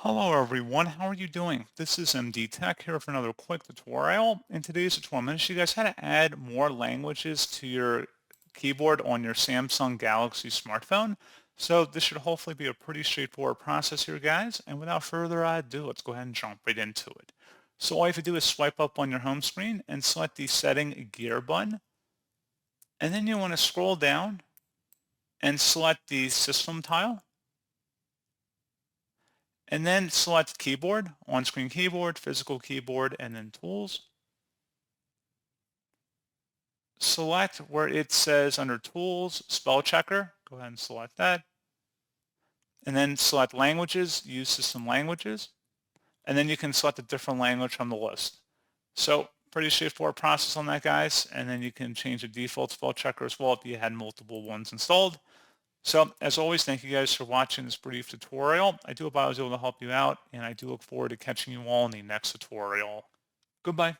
Hello everyone, how are you doing? This is MD Tech here for another quick tutorial. In today's tutorial, I'm going to show you guys how to add more languages to your keyboard on your Samsung Galaxy smartphone. So this should hopefully be a pretty straightforward process here, guys. And without further ado, let's go ahead and jump right into it. So all you have to do is swipe up on your home screen and select the Setting Gear button. And then you want to scroll down and select the System tile. And then select Keyboard, on-screen keyboard, physical keyboard, and then Tools. Select where it says under Tools, Spell Checker. Go ahead and select that. And then select Languages, use System Languages. And then you can select a different language from the list. So pretty straightforward process on that, guys. And then you can change the default spell checker as well if you had multiple ones installed. So as always, thank you guys for watching this brief tutorial. I do hope I was able to help you out, and I do look forward to catching you all in the next tutorial. Goodbye.